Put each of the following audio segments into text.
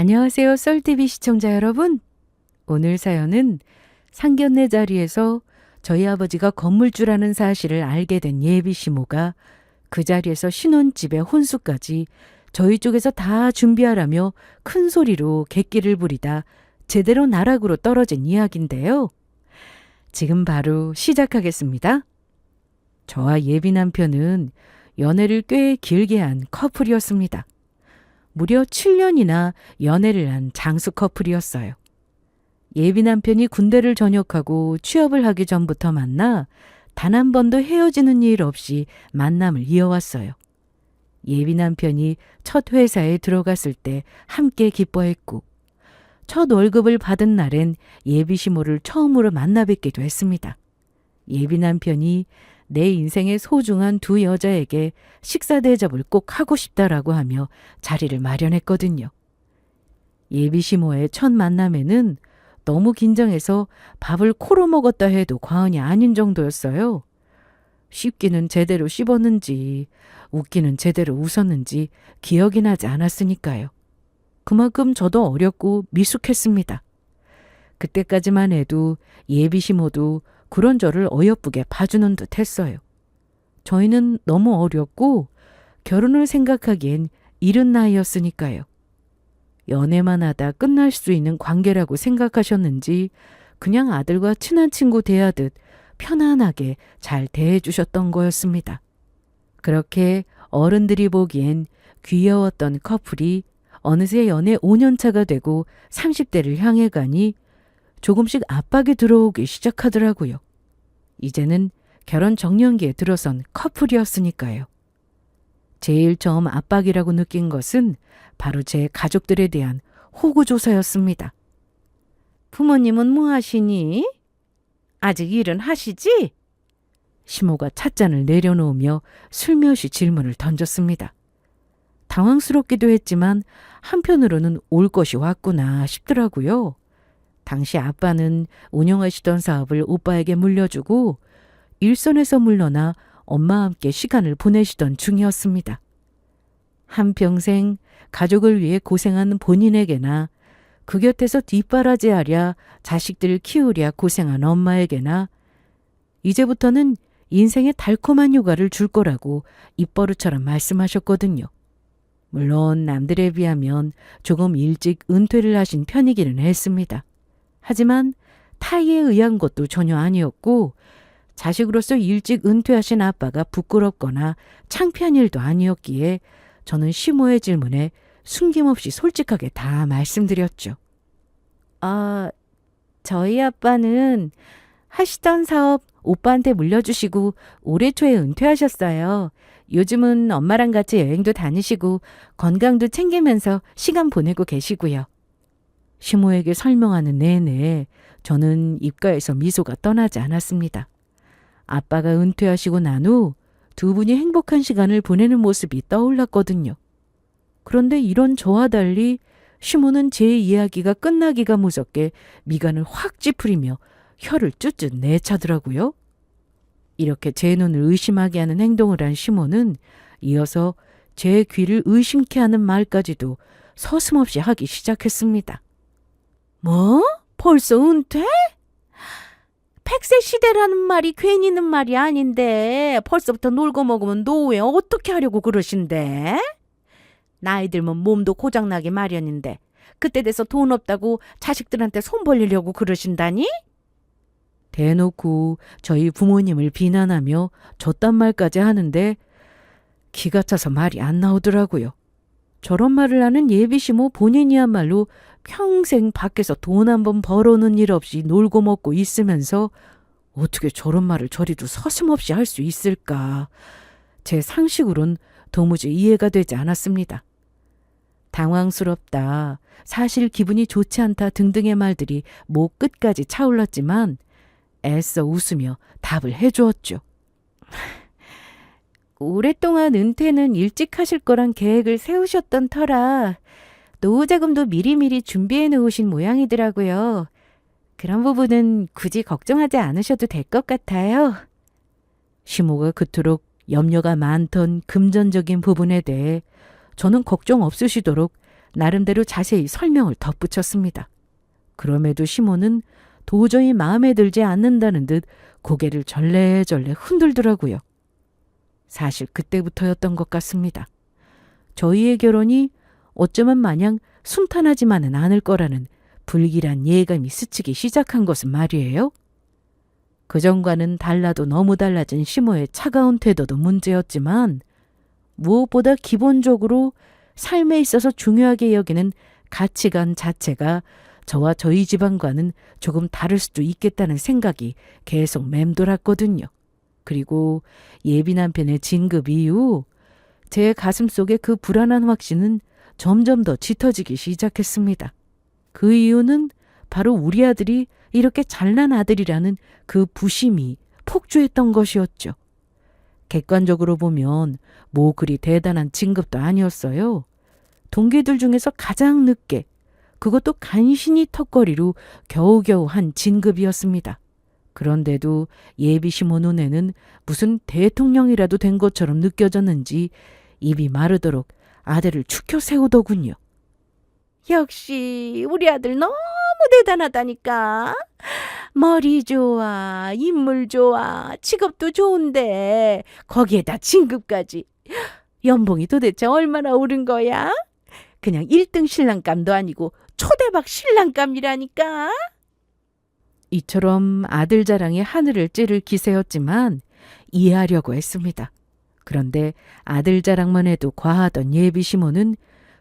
안녕하세요, 썰TV 시청자 여러분. 오늘 사연은 상견례 자리에서 저희 아버지가 건물주라는 사실을 알게 된 예비 시모가 그 자리에서 신혼집에 혼수까지 저희 쪽에서 다 준비하라며 큰 소리로 객기를 부리다 제대로 나락으로 떨어진 이야기인데요. 지금 바로 시작하겠습니다. 저와 예비 남편은 연애를 꽤 길게 한 커플이었습니다. 무려 7년이나 연애를 한 장수 커플이었어요. 예비 남편이 군대를 전역하고 취업을 하기 전부터 만나 단 한 번도 헤어지는 일 없이 만남을 이어왔어요. 예비 남편이 첫 회사에 들어갔을 때 함께 기뻐했고 첫 월급을 받은 날엔 예비 시모를 처음으로 만나 뵙기도 했습니다. 예비 남편이 내 인생의 소중한 두 여자에게 식사 대접을 꼭 하고 싶다라고 하며 자리를 마련했거든요. 예비 시모의 첫 만남에는 너무 긴장해서 밥을 코로 먹었다 해도 과언이 아닌 정도였어요. 씹기는 제대로 씹었는지 웃기는 제대로 웃었는지 기억이 나지 않았으니까요. 그만큼 저도 어렸고 미숙했습니다. 그때까지만 해도 예비 시모도 그런 저를 어여쁘게 봐주는 듯 했어요. 저희는 너무 어렸고 결혼을 생각하기엔 이른 나이였으니까요. 연애만 하다 끝날 수 있는 관계라고 생각하셨는지 그냥 아들과 친한 친구 대하듯 편안하게 잘 대해주셨던 거였습니다. 그렇게 어른들이 보기엔 귀여웠던 커플이 어느새 연애 5년차가 되고 30대를 향해 가니 조금씩 압박이 들어오기 시작하더라고요. 이제는 결혼 정년기에 들어선 커플이었으니까요. 제일 처음 압박이라고 느낀 것은 바로 제 가족들에 대한 호구조사였습니다. 부모님은 뭐 하시니? 아직 일은 하시지? 시모가 찻잔을 내려놓으며 슬며시 질문을 던졌습니다. 당황스럽기도 했지만 한편으로는 올 것이 왔구나 싶더라고요. 당시 아빠는 운영하시던 사업을 오빠에게 물려주고 일선에서 물러나 엄마와 함께 시간을 보내시던 중이었습니다. 한평생 가족을 위해 고생한 본인에게나 그 곁에서 뒷바라지하랴 자식들 키우랴 고생한 엄마에게나 이제부터는 인생의 달콤한 휴가를 줄 거라고 입버릇처럼 말씀하셨거든요. 물론 남들에 비하면 조금 일찍 은퇴를 하신 편이기는 했습니다. 하지만 타의에 의한 것도 전혀 아니었고 자식으로서 일찍 은퇴하신 아빠가 부끄럽거나 창피한 일도 아니었기에 저는 시모의 질문에 숨김없이 솔직하게 다 말씀드렸죠. 저희 아빠는 하시던 사업 오빠한테 물려주시고 올해 초에 은퇴하셨어요. 요즘은 엄마랑 같이 여행도 다니시고 건강도 챙기면서 시간 보내고 계시고요. 시모에게 설명하는 내내 저는 입가에서 미소가 떠나지 않았습니다. 아빠가 은퇴하시고 난 후 두 분이 행복한 시간을 보내는 모습이 떠올랐거든요. 그런데 이런 저와 달리 시모는 제 이야기가 끝나기가 무섭게 미간을 확 찌푸리며 혀를 쭈쭈 내차더라고요. 이렇게 제 눈을 의심하게 하는 행동을 한 시모는 이어서 제 귀를 의심케 하는 말까지도 서슴없이 하기 시작했습니다. 뭐? 벌써 은퇴? 100세 시대라는 말이 괜히 있는 말이 아닌데 벌써부터 놀고 먹으면 노후에 어떻게 하려고 그러신데? 나이 들면 몸도 고장나기 마련인데 그때 돼서 돈 없다고 자식들한테 손 벌리려고 그러신다니? 대놓고 저희 부모님을 비난하며 저딴 말까지 하는데 기가 차서 말이 안 나오더라고요. 저런 말을 하는 예비시모 본인이야말로 평생 밖에서 돈 한 번 벌어오는 일 없이 놀고 먹고 있으면서 어떻게 저런 말을 저리도 서슴없이 할 수 있을까? 제 상식으론 도무지 이해가 되지 않았습니다. 당황스럽다, 사실 기분이 좋지 않다 등등의 말들이 목 끝까지 차올랐지만 애써 웃으며 답을 해주었죠. 오랫동안 은퇴는 일찍 하실 거란 계획을 세우셨던 터라 노후자금도 미리미리 준비해 놓으신 모양이더라고요. 그런 부분은 굳이 걱정하지 않으셔도 될 것 같아요. 시모가 그토록 염려가 많던 금전적인 부분에 대해 저는 걱정 없으시도록 나름대로 자세히 설명을 덧붙였습니다. 그럼에도 시모는 도저히 마음에 들지 않는다는 듯 고개를 절레절레 흔들더라고요. 사실 그때부터였던 것 같습니다. 저희의 결혼이 어쩌면 마냥 순탄하지만은 않을 거라는 불길한 예감이 스치기 시작한 것은 말이에요. 그전과는 달라도 너무 달라진 시모의 차가운 태도도 문제였지만 무엇보다 기본적으로 삶에 있어서 중요하게 여기는 가치관 자체가 저와 저희 집안과는 조금 다를 수도 있겠다는 생각이 계속 맴돌았거든요. 그리고 예비 남편의 진급 이후 제 가슴속의 그 불안한 확신은 점점 더 짙어지기 시작했습니다. 그 이유는 바로 우리 아들이 이렇게 잘난 아들이라는 그 부심이 폭주했던 것이었죠. 객관적으로 보면 뭐 그리 대단한 진급도 아니었어요. 동기들 중에서 가장 늦게, 그것도 간신히 턱걸이로 겨우겨우 한 진급이었습니다. 그런데도 예비 시모 눈에는 무슨 대통령이라도 된 것처럼 느껴졌는지 입이 마르도록 아들을 축혀 세우더군요. 역시 우리 아들 너무 대단하다니까. 머리 좋아, 인물 좋아, 직업도 좋은데 거기에다 진급까지. 연봉이 도대체 얼마나 오른 거야? 그냥 1등 신랑감도 아니고 초대박 신랑감이라니까. 이처럼 아들 자랑에 하늘을 찌를 기세였지만 이해하려고 했습니다. 그런데 아들 자랑만 해도 과하던 예비 시모는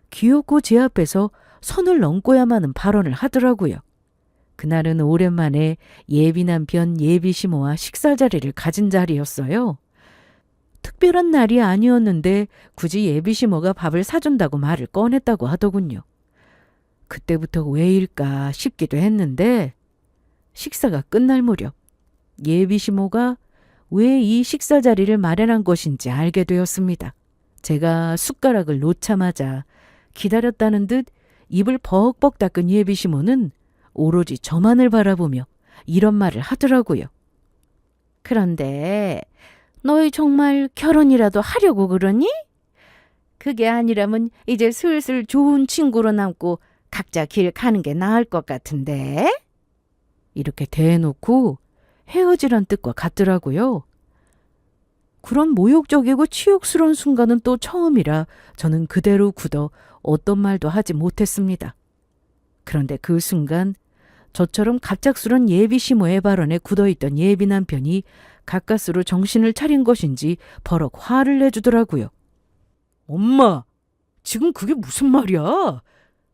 귀엽고 제 앞에서 선을 넘고야마는 발언을 하더라고요. 그날은 오랜만에 예비 남편 예비 시모와 식사 자리를 가진 자리였어요. 특별한 날이 아니었는데 굳이 예비 시모가 밥을 사준다고 말을 꺼냈다고 하더군요. 그때부터 왜일까 싶기도 했는데 식사가 끝날 무렵 예비 시모가 왜 이 식사 자리를 마련한 것인지 알게 되었습니다. 제가 숟가락을 놓자마자 기다렸다는 듯 입을 벅벅 닦은 예비 시모는 오로지 저만을 바라보며 이런 말을 하더라고요. 그런데 너희 정말 결혼이라도 하려고 그러니? 그게 아니라면 이제 슬슬 좋은 친구로 남고 각자 길 가는 게 나을 것 같은데? 이렇게 대놓고 헤어지란 뜻과 같더라고요. 그런 모욕적이고 치욕스러운 순간은 또 처음이라 저는 그대로 굳어 어떤 말도 하지 못했습니다. 그런데 그 순간 저처럼 갑작스런 예비 시모의 발언에 굳어있던 예비 남편이 가까스로 정신을 차린 것인지 버럭 화를 내주더라고요. 엄마, 지금 그게 무슨 말이야?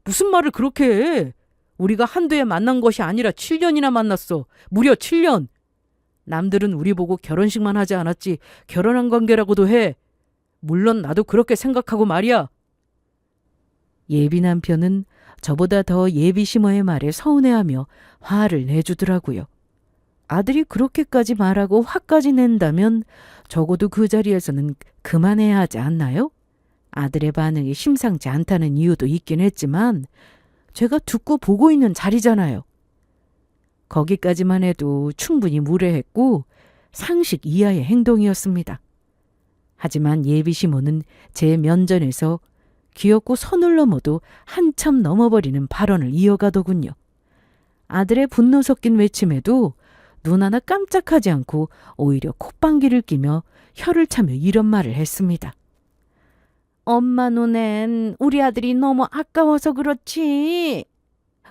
무슨 말을 그렇게 해? 우리가 한두 해 만난 것이 아니라 7년이나 만났어. 무려 7년. 남들은 우리 보고 결혼식만 하지 않았지 결혼한 관계라고도 해. 물론 나도 그렇게 생각하고 말이야. 예비 남편은 저보다 더 예비 시모의 말에 서운해하며 화를 내주더라고요. 아들이 그렇게까지 말하고 화까지 낸다면 적어도 그 자리에서는 그만해야 하지 않나요? 아들의 반응이 심상치 않다는 이유도 있긴 했지만 제가 듣고 보고 있는 자리잖아요. 거기까지만 해도 충분히 무례했고 상식 이하의 행동이었습니다. 하지만 예비 시모는 제 면전에서 귀엽고 선을 넘어도 한참 넘어버리는 발언을 이어가더군요. 아들의 분노 섞인 외침에도 눈 하나 깜짝하지 않고 오히려 콧방귀를 끼며 혀를 차며 이런 말을 했습니다. 엄마 눈엔 우리 아들이 너무 아까워서 그렇지.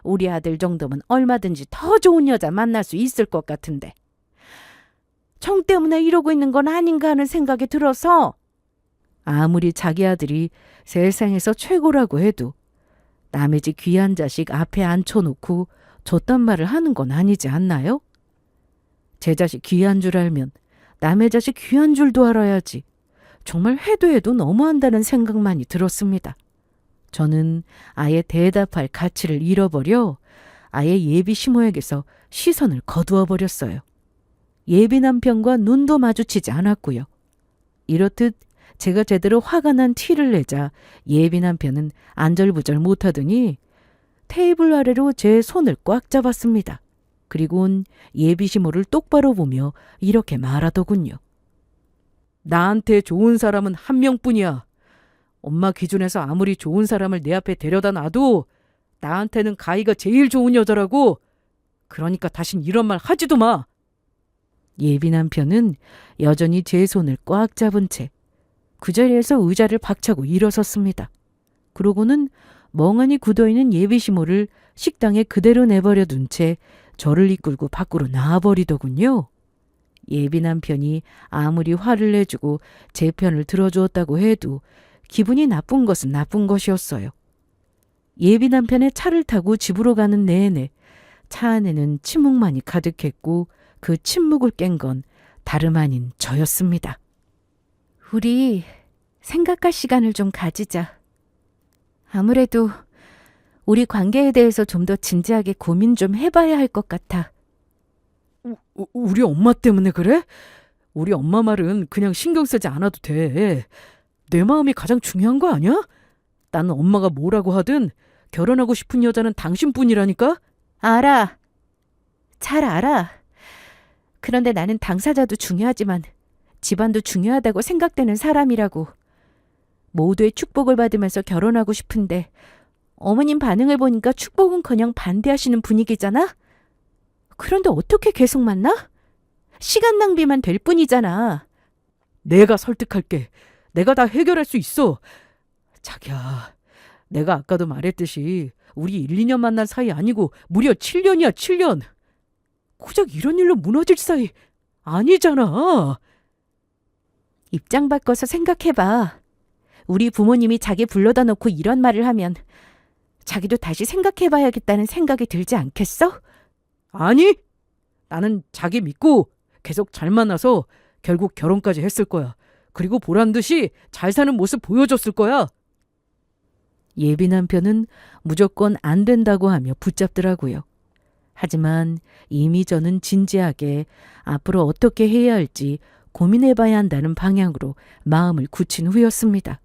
우리 아들 정도면 얼마든지 더 좋은 여자 만날 수 있을 것 같은데. 정 때문에 이러고 있는 건 아닌가 하는 생각이 들어서. 아무리 자기 아들이 세상에서 최고라고 해도 남의 집 귀한 자식 앞에 앉혀놓고 저딴 말을 하는 건 아니지 않나요? 제 자식 귀한 줄 알면 남의 자식 귀한 줄도 알아야지. 정말 해도 너무한다는 생각만이 들었습니다. 저는 아예 대답할 가치를 잃어버려 아예 예비 시모에게서 시선을 거두어 버렸어요. 예비 남편과 눈도 마주치지 않았고요. 이렇듯 제가 제대로 화가 난 티를 내자 예비 남편은 안절부절 못하더니 테이블 아래로 제 손을 꽉 잡았습니다. 그리고는 예비 시모를 똑바로 보며 이렇게 말하더군요. 나한테 좋은 사람은 한 명뿐이야. 엄마 기준에서 아무리 좋은 사람을 내 앞에 데려다 놔도 나한테는 가희가 제일 좋은 여자라고. 그러니까 다신 이런 말 하지도 마. 예비 남편은 여전히 제 손을 꽉 잡은 채 그 자리에서 의자를 박차고 일어섰습니다. 그러고는 멍하니 굳어있는 예비 시모를 식당에 그대로 내버려 둔 채 저를 이끌고 밖으로 나와버리더군요. 예비 남편이 아무리 화를 내주고 제 편을 들어주었다고 해도 기분이 나쁜 것은 나쁜 것이었어요. 예비 남편의 차를 타고 집으로 가는 내내 차 안에는 침묵만이 가득했고 그 침묵을 깬 건 다름 아닌 저였습니다. 우리 생각할 시간을 좀 가지자. 아무래도 우리 관계에 대해서 좀 더 진지하게 고민 좀 해봐야 할 것 같아. 우리 엄마 때문에 그래? 우리 엄마 말은 그냥 신경 쓰지 않아도 돼. 내 마음이 가장 중요한 거 아니야? 나는 엄마가 뭐라고 하든 결혼하고 싶은 여자는 당신뿐이라니까? 알아. 잘 알아. 그런데 나는 당사자도 중요하지만 집안도 중요하다고 생각되는 사람이라고. 모두의 축복을 받으면서 결혼하고 싶은데 어머님 반응을 보니까 축복은커녕 반대하시는 분위기잖아? 그런데 어떻게 계속 만나? 시간 낭비만 될 뿐이잖아. 내가 설득할게. 내가 다 해결할 수 있어. 자기야, 내가 아까도 말했듯이 우리 1, 2년 만난 사이 아니고 무려 7년이야, 7년. 고작 이런 일로 무너질 사이 아니잖아. 입장 바꿔서 생각해봐. 우리 부모님이 자기 불러다 놓고 이런 말을 하면 자기도 다시 생각해봐야겠다는 생각이 들지 않겠어? 아니, 나는 자기 믿고 계속 잘 만나서 결국 결혼까지 했을 거야. 그리고 보란 듯이 잘 사는 모습 보여줬을 거야. 예비 남편은 무조건 안 된다고 하며 붙잡더라고요. 하지만 이미 저는 진지하게 앞으로 어떻게 해야 할지 고민해봐야 한다는 방향으로 마음을 굳힌 후였습니다.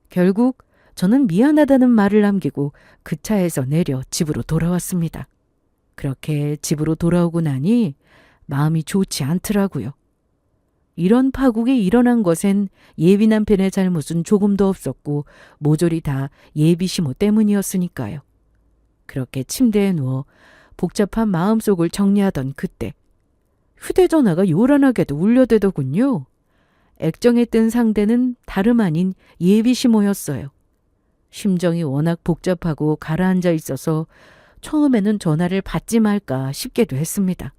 결국 저는 미안하다는 말을 남기고 그 차에서 내려 집으로 돌아왔습니다. 그렇게 집으로 돌아오고 나니 마음이 좋지 않더라고요. 이런 파국이 일어난 것엔 예비 남편의 잘못은 조금도 없었고 모조리 다 예비 시모 때문이었으니까요. 그렇게 침대에 누워 복잡한 마음속을 정리하던 그때 휴대전화가 요란하게도 울려대더군요. 액정에 뜬 상대는 다름 아닌 예비 시모였어요. 심정이 워낙 복잡하고 가라앉아 있어서 처음에는 전화를 받지 말까 싶기도 했습니다.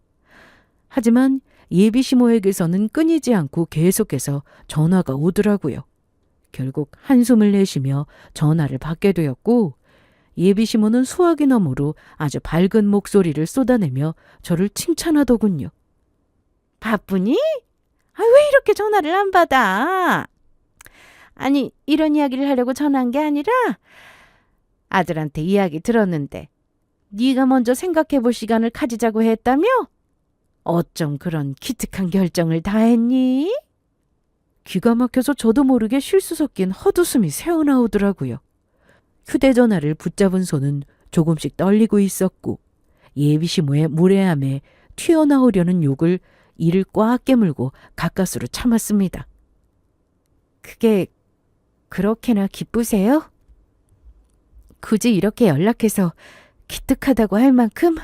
하지만 예비 시모에게서는 끊이지 않고 계속해서 전화가 오더라고요. 결국 한숨을 내쉬며 전화를 받게 되었고 예비 시모는 수화기 너머로 아주 밝은 목소리를 쏟아내며 저를 칭찬하더군요. 바쁘니? 왜 이렇게 전화를 안 받아? 아니, 이런 이야기를 하려고 전화한 게 아니라 아들한테 이야기 들었는데 네가 먼저 생각해 볼 시간을 가지자고 했다며? 어쩜 그런 기특한 결정을 다 했니? 기가 막혀서 저도 모르게 실수 섞인 헛웃음이 새어나오더라고요. 휴대전화를 붙잡은 손은 조금씩 떨리고 있었고 예비 시모의 무례함에 튀어나오려는 욕을 이를 꽉 깨물고 가까스로 참았습니다. 그게 그렇게나 기쁘세요? 굳이 이렇게 연락해서 기특하다고 할 만큼?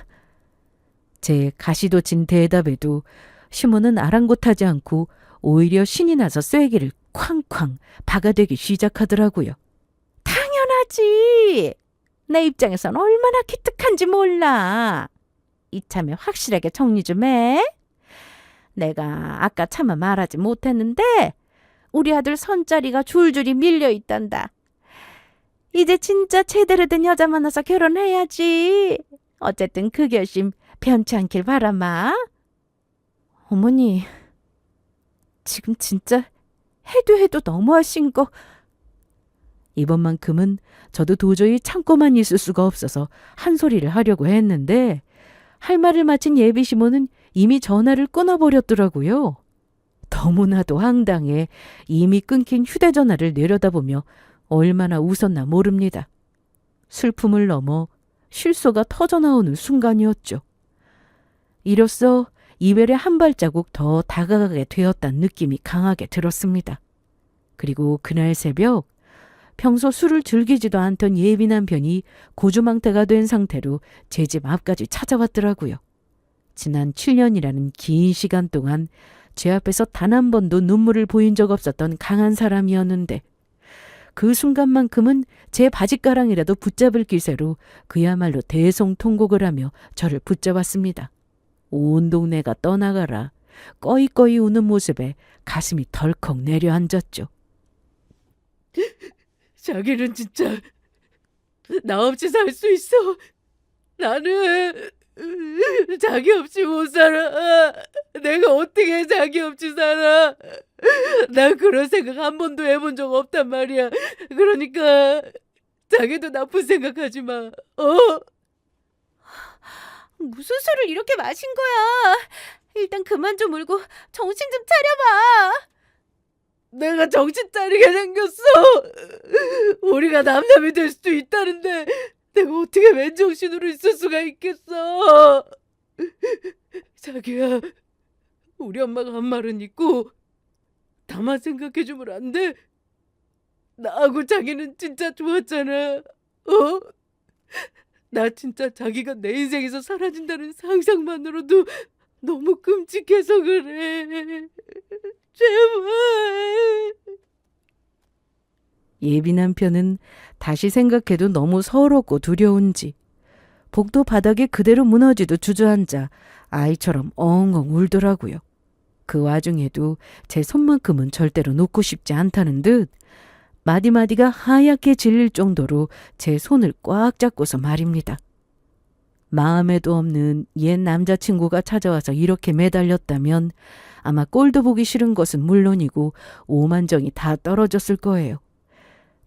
제 가시돋친 대답에도 시모는 아랑곳하지 않고 오히려 신이 나서 쐐기를 쾅쾅 박아대기 시작하더라고요. 당연하지. 내 입장에선 얼마나 기특한지 몰라. 이참에 확실하게 정리 좀 해. 내가 아까 차마 말하지 못했는데 우리 아들 선자리가 줄줄이 밀려있단다. 이제 진짜 제대로 된 여자 만나서 결혼해야지. 어쨌든 그 결심 변치 않길 바라마. 어머니, 지금 진짜 해도 너무하신 거. 이번만큼은 저도 도저히 참고만 있을 수가 없어서 한 소리를 하려고 했는데 할 말을 마친 예비 시모는 이미 전화를 끊어버렸더라고요. 너무나도 황당해 이미 끊긴 휴대전화를 내려다보며 얼마나 웃었나 모릅니다. 슬픔을 넘어 실소가 터져나오는 순간이었죠. 이로써 이별에 한 발자국 더 다가가게 되었다는 느낌이 강하게 들었습니다. 그리고 그날 새벽 평소 술을 즐기지도 않던 예비 남편이 고주망태가 된 상태로 제 집 앞까지 찾아왔더라고요. 지난 7년이라는 긴 시간 동안 제 앞에서 단 한 번도 눈물을 보인 적 없었던 강한 사람이었는데 그 순간만큼은 제 바짓가랑이라도 붙잡을 기세로 그야말로 대성통곡을 하며 저를 붙잡았습니다. 온 동네가 떠나가라 꺼이꺼이 우는 모습에 가슴이 덜컥 내려앉았죠. 자기는 진짜 나 없이 살 수 있어. 나는 자기 없이 못 살아. 내가 어떻게 자기 없이 살아? 난 그런 생각 한 번도 해본 적 없단 말이야. 그러니까 자기도 나쁜 생각하지 마. 무슨 술을 이렇게 마신 거야? 일단 그만 좀 울고 정신 좀 차려봐. 내가 정신 차리게 생겼어. 우리가 남남이 될 수도 있다는데 내가 어떻게 맨정신으로 있을 수가 있겠어. 자기야, 우리 엄마가 한 말은 있고 나만 생각해주면 안 돼? 나하고 자기는 진짜 좋았잖아. 나 진짜 자기가 내 인생에서 사라진다는 상상만으로도 너무 끔찍해서 그래. 제발. 예비 남편은 다시 생각해도 너무 서럽고 두려운지 복도 바닥에 그대로 무너지도 주저앉아 아이처럼 엉엉 울더라고요. 그 와중에도 제 손만큼은 절대로 놓고 싶지 않다는 듯 마디마디가 하얗게 질릴 정도로 제 손을 꽉 잡고서 말입니다. 마음에도 없는 옛 남자친구가 찾아와서 이렇게 매달렸다면 아마 꼴도 보기 싫은 것은 물론이고 오만정이 다 떨어졌을 거예요.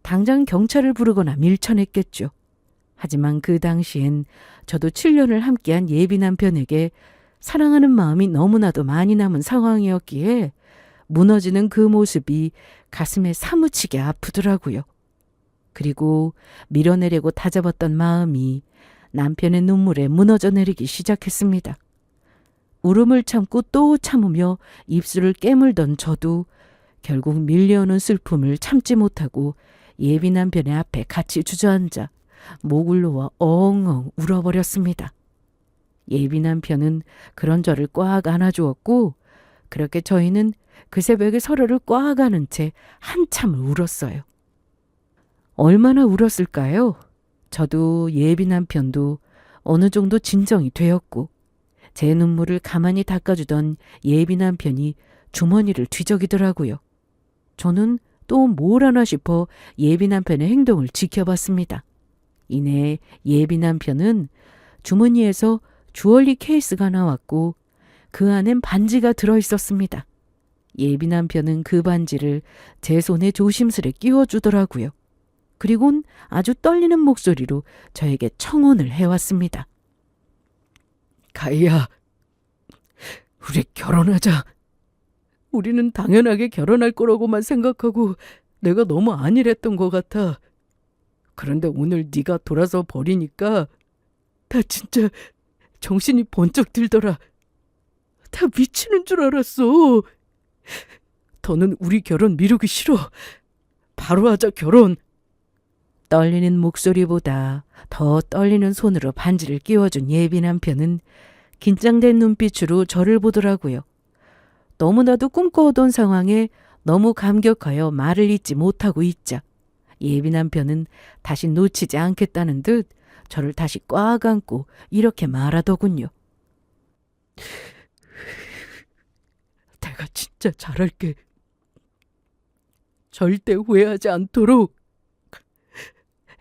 당장 경찰을 부르거나 밀쳐냈겠죠. 하지만 그 당시엔 저도 7년을 함께한 예비 남편에게 사랑하는 마음이 너무나도 많이 남은 상황이었기에 무너지는 그 모습이 가슴에 사무치게 아프더라고요. 그리고 밀어내려고 다잡았던 마음이 남편의 눈물에 무너져 내리기 시작했습니다. 울음을 참고 또 참으며 입술을 깨물던 저도 결국 밀려오는 슬픔을 참지 못하고 예비 남편의 앞에 같이 주저앉아 목을 놓아 엉엉 울어버렸습니다. 예비 남편은 그런 저를 꽉 안아주었고 그렇게 저희는 그 새벽에 서로를 꽉 안은 채 한참을 울었어요. 얼마나 울었을까요? 저도 예비 남편도 어느 정도 진정이 되었고 제 눈물을 가만히 닦아주던 예비 남편이 주머니를 뒤적이더라고요. 저는 또 뭘 하나 싶어 예비 남편의 행동을 지켜봤습니다. 이내 예비 남편은 주머니에서 주얼리 케이스가 나왔고 그 안엔 반지가 들어있었습니다. 예비 남편은 그 반지를 제 손에 조심스레 끼워주더라고요. 그리곤 아주 떨리는 목소리로 저에게 청혼을 해왔습니다. 가희야, 우리 결혼하자. 우리는 당연하게 결혼할 거라고만 생각하고 내가 너무 안일했던 것 같아. 그런데 오늘 네가 돌아서 버리니까 나 진짜 정신이 번쩍 들더라. 다 미치는 줄 알았어. 더는 우리 결혼 미루기 싫어. 바로 하자, 결혼. 떨리는 목소리보다 더 떨리는 손으로 반지를 끼워준 예비 남편은 긴장된 눈빛으로 저를 보더라고요. 너무나도 꿈꿔오던 상황에 너무 감격하여 말을 잇지 못하고 있자 예비 남편은 다시 놓치지 않겠다는 듯 저를 다시 꽉 안고 이렇게 말하더군요. 내가 진짜 잘할게. 절대 후회하지 않도록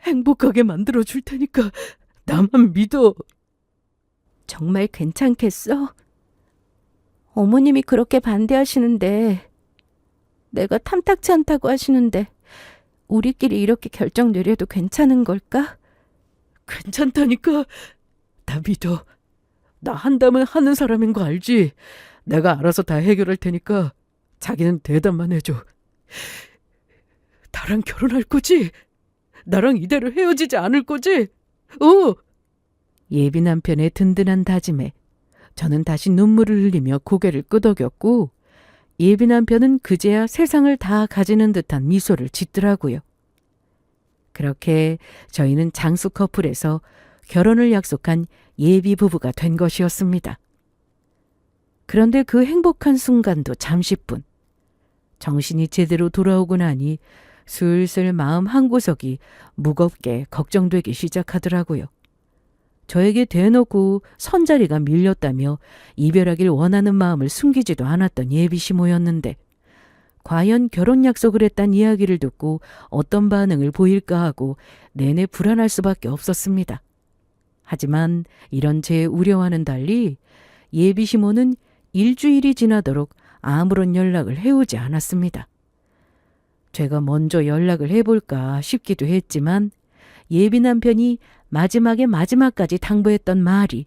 행복하게 만들어줄 테니까 나만 믿어. 정말 괜찮겠어? 어머님이 그렇게 반대하시는데 내가 탐탁치 않다고 하시는데 우리끼리 이렇게 결정 내려도 괜찮은 걸까? 괜찮다니까. 나 믿어. 나 한다면 하는 사람인 거 알지? 내가 알아서 다 해결할 테니까 자기는 대답만 해줘. 나랑 결혼할 거지? 나랑 이대로 헤어지지 않을 거지? 예비 남편의 든든한 다짐에 저는 다시 눈물을 흘리며 고개를 끄덕였고 예비 남편은 그제야 세상을 다 가지는 듯한 미소를 짓더라고요. 그렇게 저희는 장수 커플에서 결혼을 약속한 예비 부부가 된 것이었습니다. 그런데 그 행복한 순간도 잠시뿐. 정신이 제대로 돌아오고 나니 슬슬 마음 한구석이 무겁게 걱정되기 시작하더라고요. 저에게 대놓고 선자리가 밀렸다며 이별하길 원하는 마음을 숨기지도 않았던 예비 시모였는데 과연 결혼 약속을 했단 이야기를 듣고 어떤 반응을 보일까 하고 내내 불안할 수밖에 없었습니다. 하지만 이런 제 우려와는 달리 예비 시모는 일주일이 지나도록 아무런 연락을 해오지 않았습니다. 제가 먼저 연락을 해볼까 싶기도 했지만 예비 남편이 마지막까지 당부했던 말이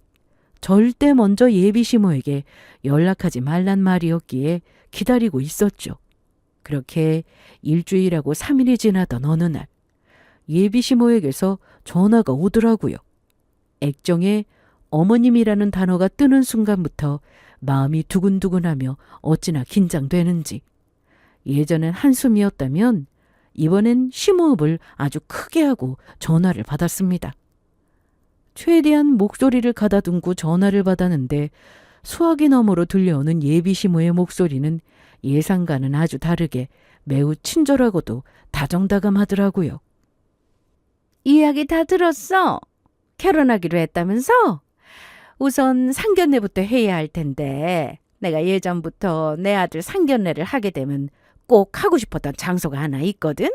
절대 먼저 예비 시모에게 연락하지 말란 말이었기에 기다리고 있었죠. 그렇게 일주일하고 3일이 지나던 어느 날 예비 시모에게서 전화가 오더라고요. 액정에 어머님이라는 단어가 뜨는 순간부터 마음이 두근두근하며 어찌나 긴장되는지. 예전엔 한숨이었다면 이번엔 심호흡을 아주 크게 하고 전화를 받았습니다. 최대한 목소리를 가다듬고 전화를 받았는데 수화기 너머로 들려오는 예비 시모의 목소리는 예상과는 아주 다르게 매우 친절하고도 다정다감하더라고요. 이야기 다 들었어? 결혼하기로 했다면서? 우선 상견례부터 해야 할 텐데 내가 예전부터 내 아들 상견례를 하게 되면 꼭 하고 싶었던 장소가 하나 있거든?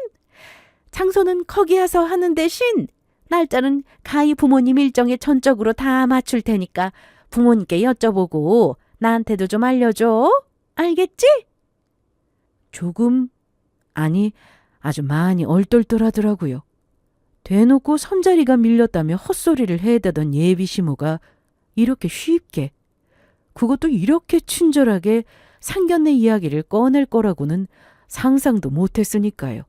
장소는 거기 와서 하는 대신 날짜는 가히 부모님 일정에 전적으로 다 맞출 테니까 부모님께 여쭤보고 나한테도 좀 알려줘. 알겠지? 조금, 아니 아주 많이 얼떨떨하더라고요. 대놓고 선자리가 밀렸다며 헛소리를 해대던 예비 시모가 이렇게 쉽게, 그것도 이렇게 친절하게 상견례 이야기를 꺼낼 거라고는 상상도 못했으니까요.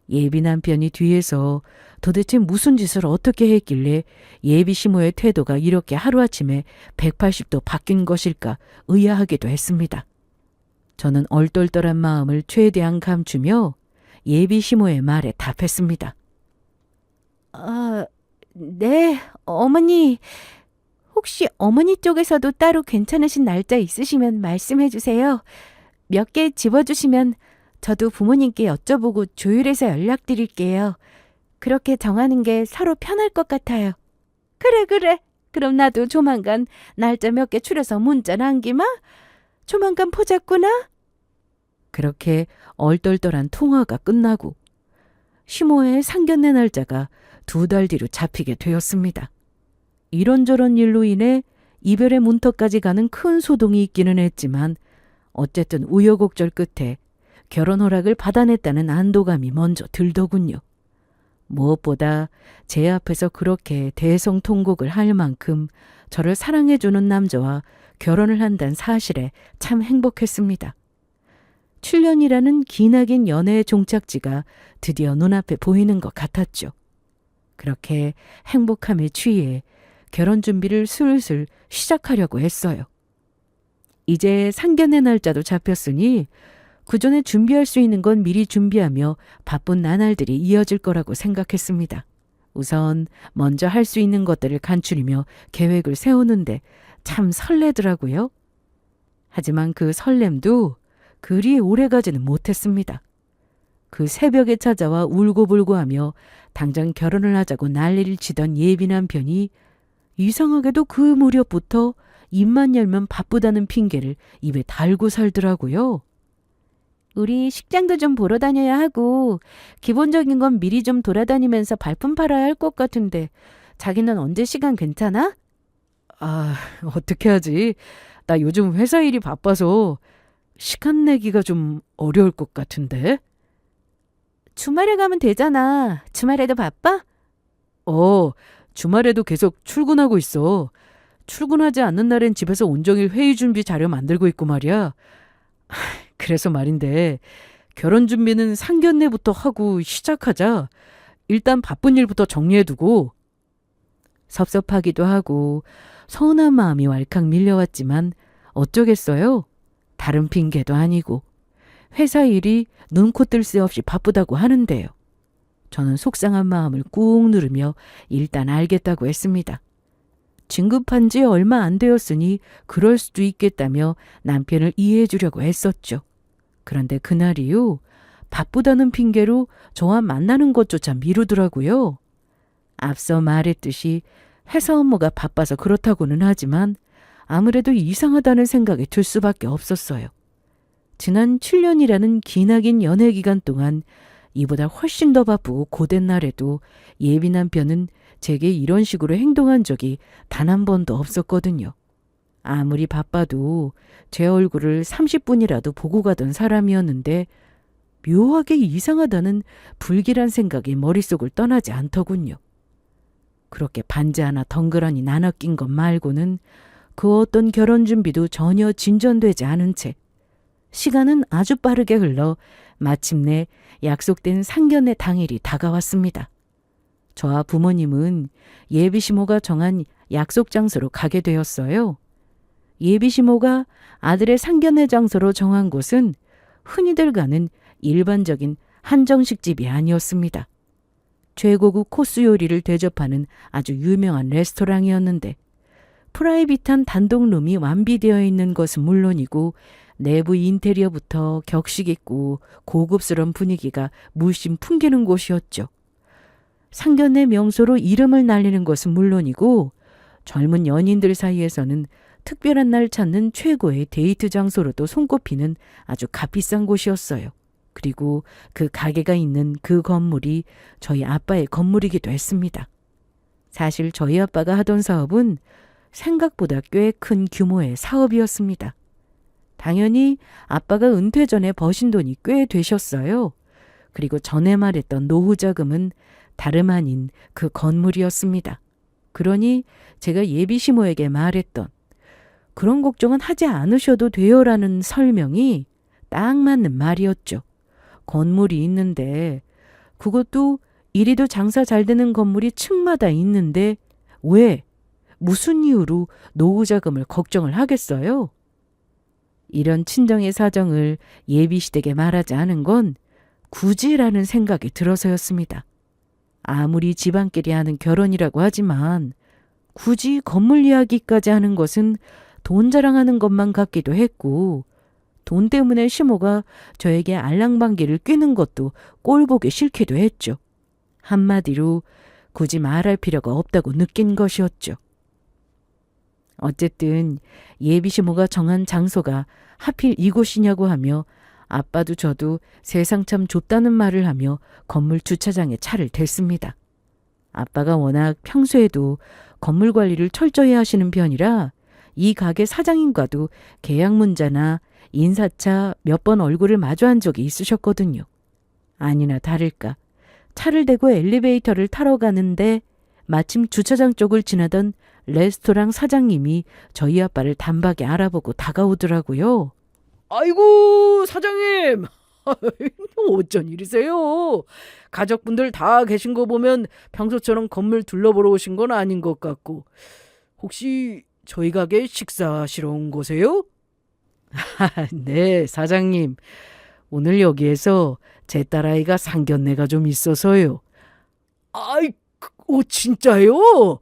예비 남편이 뒤에서 도대체 무슨 짓을 어떻게 했길래 예비 시모의 태도가 이렇게 하루아침에 180도 바뀐 것일까 의아하기도 했습니다. 저는 얼떨떨한 마음을 최대한 감추며 예비 시모의 말에 답했습니다. 네, 어머니. 혹시 어머니 쪽에서도 따로 괜찮으신 날짜 있으시면 말씀해 주세요. 몇 개 집어주시면 저도 부모님께 여쭤보고 조율해서 연락드릴게요. 그렇게 정하는 게 서로 편할 것 같아요. 그래. 그럼 나도 조만간 날짜 몇 개 추려서 문자 남기마. 조만간 보자꾸나. 그렇게 얼떨떨한 통화가 끝나고 시모의 상견례 날짜가 2달 뒤로 잡히게 되었습니다. 이런저런 일로 인해 이별의 문턱까지 가는 큰 소동이 있기는 했지만 어쨌든 우여곡절 끝에 결혼 허락을 받아냈다는 안도감이 먼저 들더군요. 무엇보다 제 앞에서 그렇게 대성통곡을 할 만큼 저를 사랑해주는 남자와 결혼을 한다는 사실에 참 행복했습니다. 7년이라는 기나긴 연애의 종착지가 드디어 눈앞에 보이는 것 같았죠. 그렇게 행복함에 취해 결혼 준비를 슬슬 시작하려고 했어요. 이제 상견례 날짜도 잡혔으니 그 전에 준비할 수 있는 건 미리 준비하며 바쁜 나날들이 이어질 거라고 생각했습니다. 우선 먼저 할 수 있는 것들을 간추리며 계획을 세우는데 참 설레더라고요. 하지만 그 설렘도 그리 오래가지는 못했습니다. 그 새벽에 찾아와 울고불고하며 당장 결혼을 하자고 난리를 치던 예비 남편이 이상하게도 그 무렵부터 입만 열면 바쁘다는 핑계를 입에 달고 살더라고요. 우리 식장도 좀 보러 다녀야 하고 기본적인 건 미리 좀 돌아다니면서 발품 팔아야 할 것 같은데 자기는 언제 시간 괜찮아? 어떻게 하지? 나 요즘 회사 일이 바빠서 시간 내기가 좀 어려울 것 같은데? 주말에 가면 되잖아. 주말에도 바빠? 주말에도 계속 출근하고 있어. 출근하지 않는 날엔 집에서 온종일 회의 준비 자료 만들고 있고 말이야. 그래서 말인데 결혼 준비는 상견례부터 하고 시작하자. 일단 바쁜 일부터 정리해두고. 섭섭하기도 하고 서운한 마음이 왈칵 밀려왔지만 어쩌겠어요. 다른 핑계도 아니고 회사 일이 눈코 뜰 새 없이 바쁘다고 하는데요. 저는 속상한 마음을 꾹 누르며 일단 알겠다고 했습니다. 진급한 지 얼마 안 되었으니 그럴 수도 있겠다며 남편을 이해해 주려고 했었죠. 그런데 그날 이후 바쁘다는 핑계로 저와 만나는 것조차 미루더라고요. 앞서 말했듯이 회사 업무가 바빠서 그렇다고는 하지만 아무래도 이상하다는 생각이 들 수밖에 없었어요. 지난 7년이라는 기나긴 연애 기간 동안 이보다 훨씬 더 바쁘고 고된 날에도 예비 남편은 제게 이런 식으로 행동한 적이 단 한 번도 없었거든요. 아무리 바빠도 제 얼굴을 30분이라도 보고 가던 사람이었는데 묘하게 이상하다는 불길한 생각이 머릿속을 떠나지 않더군요. 그렇게 반지 하나 덩그러니 나눠 낀 것 말고는 그 어떤 결혼 준비도 전혀 진전되지 않은 채 시간은 아주 빠르게 흘러 마침내 약속된 상견례 당일이 다가왔습니다. 저와 부모님은 예비시모가 정한 약속 장소로 가게 되었어요. 예비시모가 아들의 상견례 장소로 정한 곳은 흔히들 가는 일반적인 한정식 집이 아니었습니다. 최고급 코스 요리를 대접하는 아주 유명한 레스토랑이었는데 프라이빗한 단독룸이 완비되어 있는 것은 물론이고 내부 인테리어부터 격식 있고 고급스러운 분위기가 물씬 풍기는 곳이었죠. 상견례 명소로 이름을 날리는 것은 물론이고 젊은 연인들 사이에서는 특별한 날 찾는 최고의 데이트 장소로도 손꼽히는 아주 값비싼 곳이었어요. 그리고 그 가게가 있는 그 건물이 저희 아빠의 건물이기도 했습니다. 사실 저희 아빠가 하던 사업은 생각보다 꽤 큰 규모의 사업이었습니다. 당연히 아빠가 은퇴 전에 버신 돈이 꽤 되셨어요. 그리고 전에 말했던 노후 자금은 다름 아닌 그 건물이었습니다. 그러니 제가 예비시모에게 말했던 그런 걱정은 하지 않으셔도 돼요라는 설명이 딱 맞는 말이었죠. 건물이 있는데 그것도 이리도 장사 잘 되는 건물이 층마다 있는데 왜 무슨 이유로 노후 자금을 걱정을 하겠어요? 이런 친정의 사정을 예비시댁에 말하지 않은 건 굳이라는 생각이 들어서였습니다. 아무리 집안끼리 하는 결혼이라고 하지만 굳이 건물 이야기까지 하는 것은 돈 자랑하는 것만 같기도 했고 돈 때문에 시모가 저에게 알랑방귀를 뀌는 것도 꼴보기 싫기도 했죠. 한마디로 굳이 말할 필요가 없다고 느낀 것이었죠. 어쨌든 예비시모가 정한 장소가 하필 이곳이냐고 하며 아빠도 저도 세상 참 좁다는 말을 하며 건물 주차장에 차를 댔습니다. 아빠가 워낙 평소에도 건물 관리를 철저히 하시는 편이라 이 가게 사장님과도 계약 문자나 인사차 몇 번 얼굴을 마주한 적이 있으셨거든요. 아니나 다를까 차를 대고 엘리베이터를 타러 가는데 마침 주차장 쪽을 지나던 레스토랑 사장님이 저희 아빠를 단박에 알아보고 다가오더라고요. 아이고 사장님 어쩐 일이세요? 가족분들 다 계신 거 보면 평소처럼 건물 둘러보러 오신 건 아닌 것 같고 혹시 저희 가게 식사하시러 온 거세요? 네, 사장님. 오늘 여기에서 제 딸아이가 상견례가 좀 있어서요. 아이, 진짜요?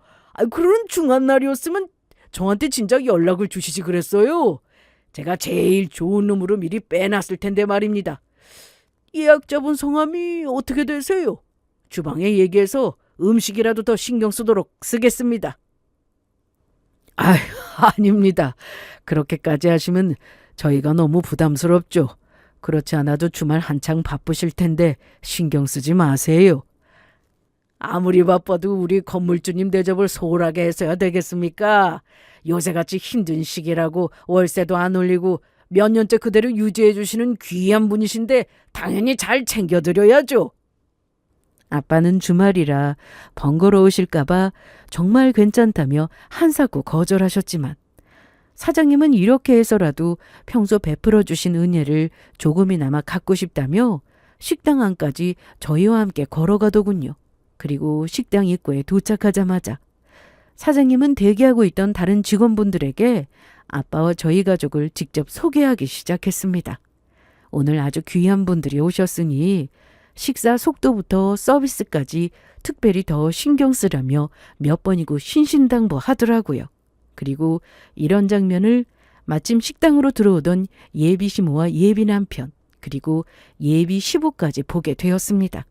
그런 중한 날이었으면 저한테 진작 연락을 주시지 그랬어요. 제가 제일 좋은 놈으로 미리 빼놨을 텐데 말입니다. 예약자분 성함이 어떻게 되세요? 주방에 얘기해서 음식이라도 더 신경 쓰도록 쓰겠습니다. 아닙니다. 그렇게까지 하시면 저희가 너무 부담스럽죠. 그렇지 않아도 주말 한창 바쁘실 텐데 신경 쓰지 마세요. 아무리 바빠도 우리 건물주님 대접을 소홀하게 해서야 되겠습니까? 요새같이 힘든 시기라고 월세도 안 올리고 몇 년째 그대로 유지해 주시는 귀한 분이신데 당연히 잘 챙겨드려야죠. 아빠는 주말이라 번거로우실까 봐 정말 괜찮다며 한사코 거절하셨지만 사장님은 이렇게 해서라도 평소 베풀어 주신 은혜를 조금이나마 갚고 싶다며 식당 안까지 저희와 함께 걸어가더군요. 그리고 식당 입구에 도착하자마자 사장님은 대기하고 있던 다른 직원분들에게 아빠와 저희 가족을 직접 소개하기 시작했습니다. 오늘 아주 귀한 분들이 오셨으니 식사 속도부터 서비스까지 특별히 더 신경 쓰라며 몇 번이고 신신당부하더라고요. 그리고 이런 장면을 마침 식당으로 들어오던 예비 시모와 예비 남편, 그리고 예비 시부까지 보게 되었습니다.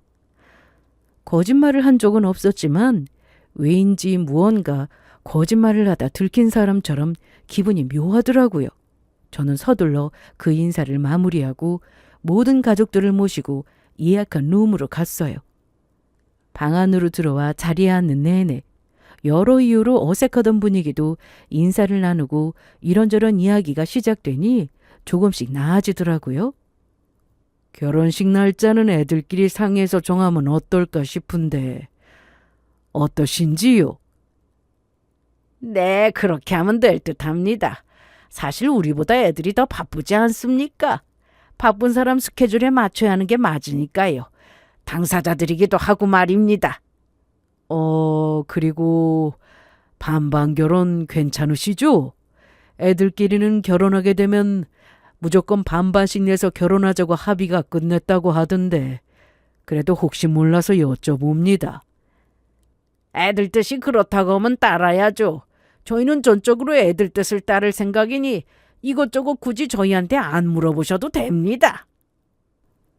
거짓말을 한 적은 없었지만 왜인지 무언가 거짓말을 하다 들킨 사람처럼 기분이 묘하더라고요. 저는 서둘러 그 인사를 마무리하고 모든 가족들을 모시고 예약한 룸으로 갔어요. 방 안으로 들어와 자리에 앉는 내내 여러 이유로 어색하던 분위기도 인사를 나누고 이런저런 이야기가 시작되니 조금씩 나아지더라고요. 결혼식 날짜는 애들끼리 상의해서 정하면 어떨까 싶은데 어떠신지요? 네, 그렇게 하면 될 듯합니다. 사실 우리보다 애들이 더 바쁘지 않습니까? 바쁜 사람 스케줄에 맞춰야 하는 게 맞으니까요. 당사자들이기도 하고 말입니다. 그리고 반반 결혼 괜찮으시죠? 애들끼리는 결혼하게 되면 무조건 반반씩 내서 결혼하자고 합의가 끝냈다고 하던데 그래도 혹시 몰라서 여쭤봅니다. 애들 뜻이 그렇다고 하면 따라야죠. 저희는 전적으로 애들 뜻을 따를 생각이니 이것저것 굳이 저희한테 안 물어보셔도 됩니다.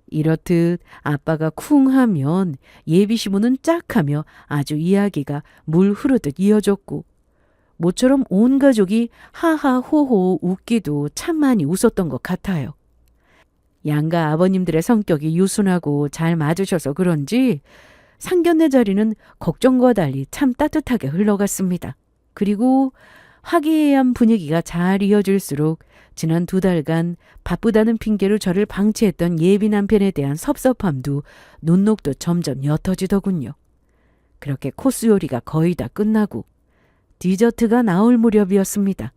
이렇듯 아빠가 쿵 하면 예비 시부는 짝 하며 아주 이야기가 물 흐르듯 이어졌고 모처럼 온 가족이 하하호호 웃기도 참 많이 웃었던 것 같아요. 양가 아버님들의 성격이 유순하고 잘 맞으셔서 그런지 상견례 자리는 걱정과 달리 참 따뜻하게 흘러갔습니다. 그리고 화기애애한 분위기가 잘 이어질수록 지난 2달간 바쁘다는 핑계로 저를 방치했던 예비 남편에 대한 섭섭함도 눈녹도 점점 옅어지더군요. 그렇게 코스 요리가 거의 다 끝나고 디저트가 나올 무렵이었습니다.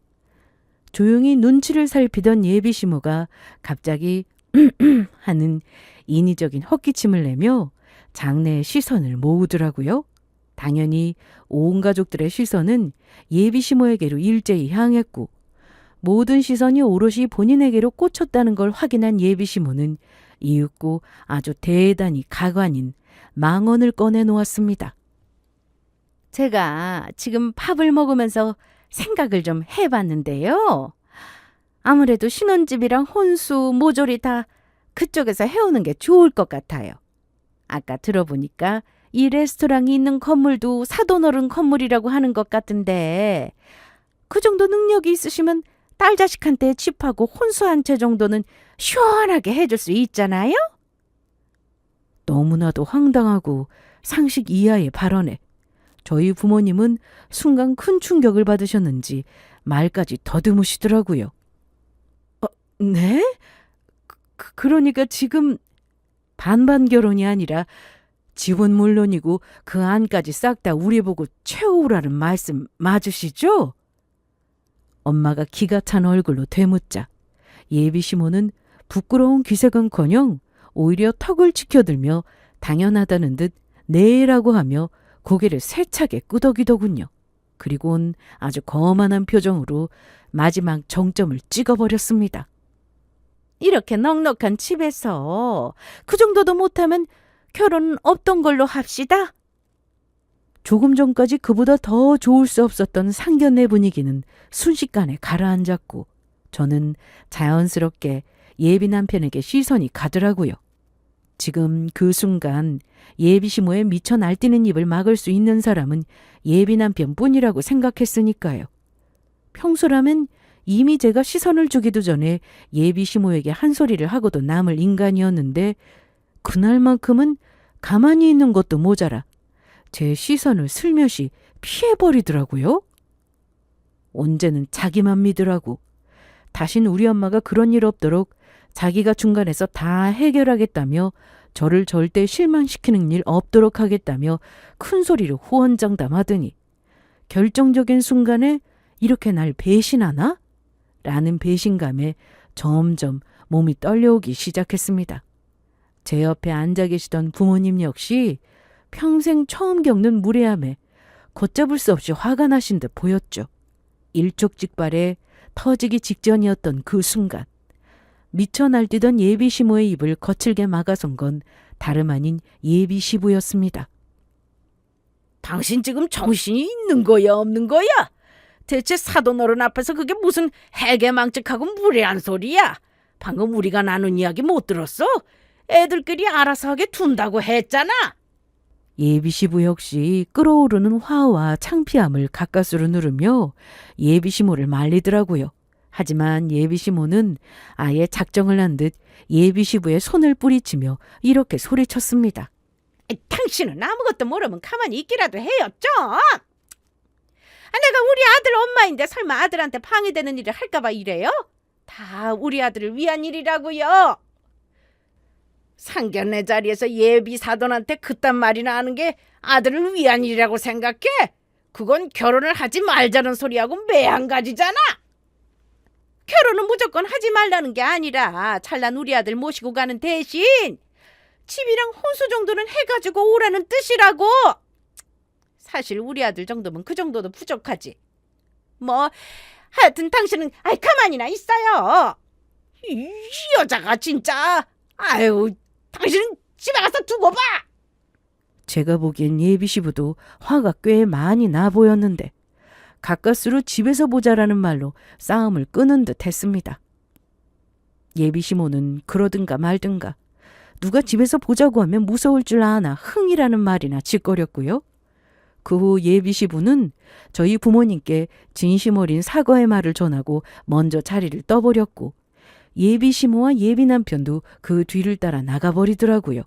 조용히 눈치를 살피던 예비 시모가 갑자기 하는 인위적인 헛기침을 내며 장내의 시선을 모으더라고요. 당연히 온 가족들의 시선은 예비 시모에게로 일제히 향했고 모든 시선이 오롯이 본인에게로 꽂혔다는 걸 확인한 예비 시모는 이윽고 아주 대단히 가관인 망언을 꺼내놓았습니다. 제가 지금 밥을 먹으면서 생각을 좀 해봤는데요. 아무래도 신혼집이랑 혼수, 모조리 다 그쪽에서 해오는 게 좋을 것 같아요. 아까 들어보니까 이 레스토랑이 있는 건물도 사돈어른 건물이라고 하는 것 같은데 그 정도 능력이 있으시면 딸 자식한테 집하고 혼수 한 채 정도는 시원하게 해줄 수 있잖아요? 너무나도 황당하고 상식 이하의 발언에 저희 부모님은 순간 큰 충격을 받으셨는지 말까지 더듬으시더라고요. 네? 그러니까 지금 반반 결혼이 아니라 집은 물론이고 그 안까지 싹 다 우리 보고 채워오라는 말씀 맞으시죠? 엄마가 기가 찬 얼굴로 되묻자 예비 시모는 부끄러운 기색은커녕 오히려 턱을 치켜들며 당연하다는 듯 네라고 하며 고개를 세차게 끄덕이더군요. 그리고는 아주 거만한 표정으로 마지막 정점을 찍어버렸습니다. 이렇게 넉넉한 집에서 그 정도도 못하면 결혼은 없던 걸로 합시다. 조금 전까지 그보다 더 좋을 수 없었던 상견례 분위기는 순식간에 가라앉았고 저는 자연스럽게 예비 남편에게 시선이 가더라고요. 지금 그 순간 예비 시모의 미쳐 날뛰는 입을 막을 수 있는 사람은 예비 남편뿐이라고 생각했으니까요. 평소라면 이미 제가 시선을 주기도 전에 예비 시모에게 한 소리를 하고도 남을 인간이었는데 그날만큼은 가만히 있는 것도 모자라 제 시선을 슬며시 피해버리더라고요. 언제는 자기만 믿으라고 다신 우리 엄마가 그런 일 없도록 자기가 중간에서 다 해결하겠다며 저를 절대 실망시키는 일 없도록 하겠다며 큰 소리로 호언장담하더니 결정적인 순간에 이렇게 날 배신하나? 라는 배신감에 점점 몸이 떨려오기 시작했습니다. 제 옆에 앉아 계시던 부모님 역시 평생 처음 겪는 무례함에 걷잡을 수 없이 화가 나신 듯 보였죠. 일촉즉발에 터지기 직전이었던 그 순간 미쳐 날뛰던 예비 시모의 입을 거칠게 막아선 건 다름 아닌 예비 시부였습니다. 당신 지금 정신이 있는 거야, 없는 거야? 대체 사돈어른 앞에서 그게 무슨 해괴망측하고 무례한 소리야? 방금 우리가 나눈 이야기 못 들었어? 애들끼리 알아서 하게 둔다고 했잖아. 예비 시부 역시 끓어오르는 화와 창피함을 가까스로 누르며 예비 시모를 말리더라고요. 하지만 예비 시모는 아예 작정을 한 듯 예비 시부의 손을 뿌리치며 이렇게 소리쳤습니다. 당신은 아무것도 모르면 가만히 있기라도 해요, 좀. 내가 우리 아들 엄마인데 설마 아들한테 방해되는 일을 할까봐 이래요? 다 우리 아들을 위한 일이라고요. 상견례 자리에서 예비 사돈한테 그딴 말이나 하는 게 아들을 위한 일이라고 생각해? 그건 결혼을 하지 말자는 소리하고 매한가지잖아. 결혼은 무조건 하지 말라는 게 아니라 찰난 우리 아들 모시고 가는 대신 집이랑 혼수 정도는 해가지고 오라는 뜻이라고. 사실 우리 아들 정도면 그 정도도 부족하지. 뭐 하여튼 당신은 가만히나 있어요. 이 여자가 진짜. 아유, 당신은 집에 가서 두고 봐. 제가 보기엔 예비 시부도 화가 꽤 많이 나 보였는데 가까스로 집에서 보자라는 말로 싸움을 끄는 듯 했습니다. 예비 시모는 그러든가 말든가 누가 집에서 보자고 하면 무서울 줄 아나 흥이라는 말이나 짓거렸고요. 그 후 예비 시부는 저희 부모님께 진심 어린 사과의 말을 전하고 먼저 자리를 떠버렸고 예비 시모와 예비 남편도 그 뒤를 따라 나가버리더라고요.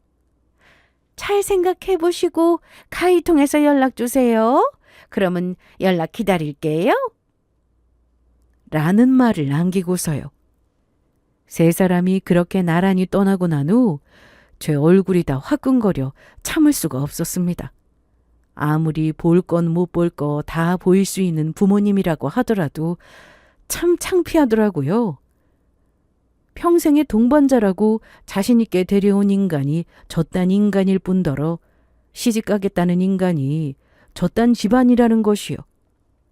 잘 생각해보시고 가히 통해서 연락 주세요. 그러면 연락 기다릴게요. 라는 말을 남기고서요. 세 사람이 그렇게 나란히 떠나고 난 후 제 얼굴이 다 화끈거려 참을 수가 없었습니다. 아무리 볼 건 못 볼 거 다 보일 수 있는 부모님이라고 하더라도 참 창피하더라고요. 평생의 동반자라고 자신 있게 데려온 인간이 저딴 인간일 뿐더러 시집가겠다는 인간이 저딴 집안이라는 것이요.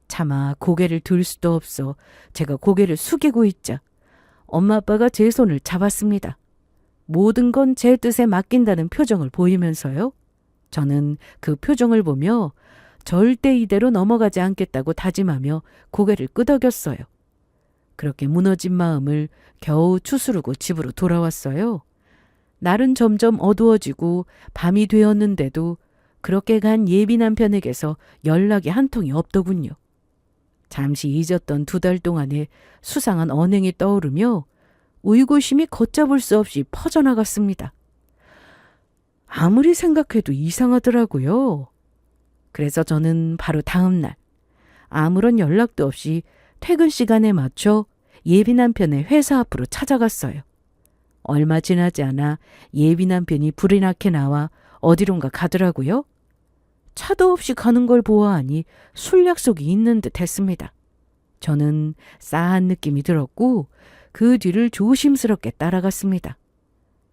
차마 고개를 들 수도 없어 제가 고개를 숙이고 있자 엄마 아빠가 제 손을 잡았습니다. 모든 건 제 뜻에 맡긴다는 표정을 보이면서요. 저는 그 표정을 보며 절대 이대로 넘어가지 않겠다고 다짐하며 고개를 끄덕였어요. 그렇게 무너진 마음을 겨우 추스르고 집으로 돌아왔어요. 날은 점점 어두워지고 밤이 되었는데도 그렇게 간 예비 남편에게서 연락이 한 통이 없더군요. 잠시 잊었던 2달 동안의 수상한 언행이 떠오르며 의구심이 걷잡을 수 없이 퍼져나갔습니다. 아무리 생각해도 이상하더라고요. 그래서 저는 바로 다음 날 아무런 연락도 없이 퇴근 시간에 맞춰 예비 남편의 회사 앞으로 찾아갔어요. 얼마 지나지 않아 예비 남편이 불이 나게 나와 어디론가 가더라고요. 차도 없이 가는 걸 보아하니 술 약속이 있는 듯 했습니다. 저는 싸한 느낌이 들었고 그 뒤를 조심스럽게 따라갔습니다.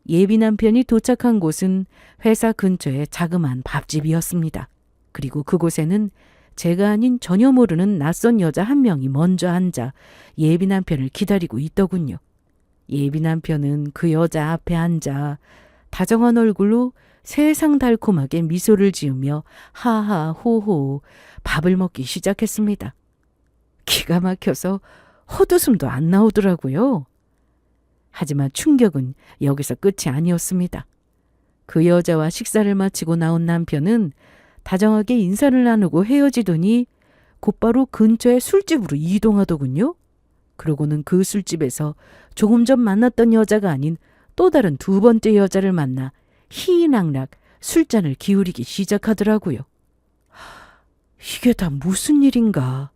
예비 남편이 도착한 곳은 회사 근처의 자그마한 밥집이었습니다. 그리고 그곳에는 제가 아닌 전혀 모르는 낯선 여자 한 명이 먼저 앉아 예비 남편을 기다리고 있더군요. 예비 남편은 그 여자 앞에 앉아 다정한 얼굴로 세상 달콤하게 미소를 지으며 하하 호호 밥을 먹기 시작했습니다. 기가 막혀서 헛웃음도 안 나오더라고요. 하지만 충격은 여기서 끝이 아니었습니다. 그 여자와 식사를 마치고 나온 남편은 다정하게 인사를 나누고 헤어지더니 곧바로 근처의 술집으로 이동하더군요. 그러고는 그 술집에서 조금 전 만났던 여자가 아닌 또 다른 2번째 여자를 만나 희희낙낙 술잔을 기울이기 시작하더라고요. 이게 다 무슨 일인가?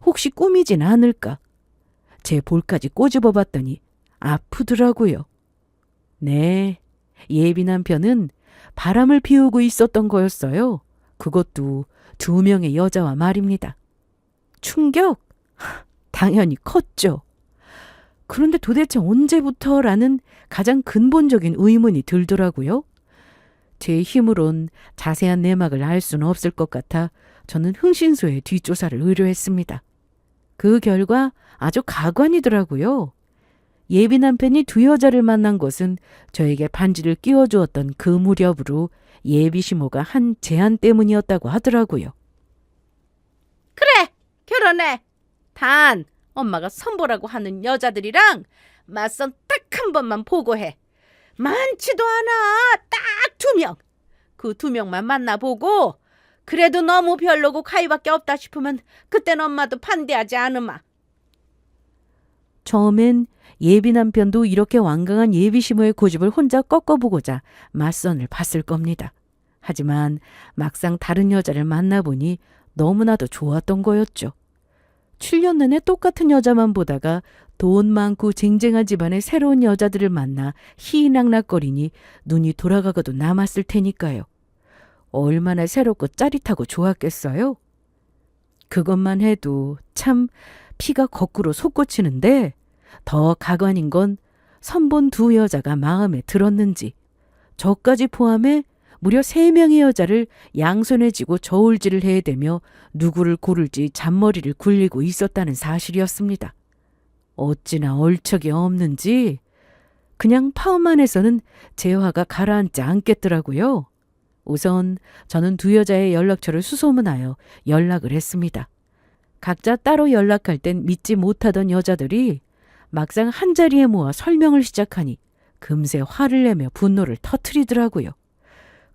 혹시 꿈이진 않을까? 제 볼까지 꼬집어 봤더니 아프더라고요. 네, 예비 남편은 바람을 피우고 있었던 거였어요. 그것도 2명의 여자와 말입니다. 충격? 당연히 컸죠. 그런데 도대체 언제부터라는 가장 근본적인 의문이 들더라고요. 제 힘으론 자세한 내막을 알 수는 없을 것 같아 저는 흥신소에 뒷조사를 의뢰했습니다. 그 결과 아주 가관이더라고요. 예비 남편이 두 여자를 만난 것은 저에게 반지를 끼워주었던 그 무렵으로 예비 시모가 한 제안 때문이었다고 하더라고요. 그래, 결혼해. 단 엄마가 선보라고 하는 여자들이랑 맞선 딱 한 번만 보고해. 많지도 않아. 딱 2명. 그 2명만 만나보고 그래도 너무 별로고 가위밖에 없다 싶으면 그땐 엄마도 반대하지 않으마. 처음엔 예비 남편도 이렇게 완강한 예비 시모의 고집을 혼자 꺾어보고자 맞선을 봤을 겁니다. 하지만 막상 다른 여자를 만나보니 너무나도 좋았던 거였죠. 7년 내내 똑같은 여자만 보다가 돈 많고 쟁쟁한 집안의 새로운 여자들을 만나 희낙낙거리니 눈이 돌아가고도 남았을 테니까요. 얼마나 새롭고 짜릿하고 좋았겠어요? 그것만 해도 참 피가 거꾸로 솟구치는데 더 가관인 건 선본 두 여자가 마음에 들었는지 저까지 포함해 무려 3명의 여자를 양손에 쥐고 저울질을 해대며 누구를 고를지 잔머리를 굴리고 있었다는 사실이었습니다. 어찌나 얼척이 없는지 그냥 파업만해서는 제 화가 가라앉지 않겠더라고요. 우선 저는 두 여자의 연락처를 수소문하여 연락을 했습니다. 각자 따로 연락할 땐 믿지 못하던 여자들이 막상 한자리에 모아 설명을 시작하니 금세 화를 내며 분노를 터뜨리더라고요.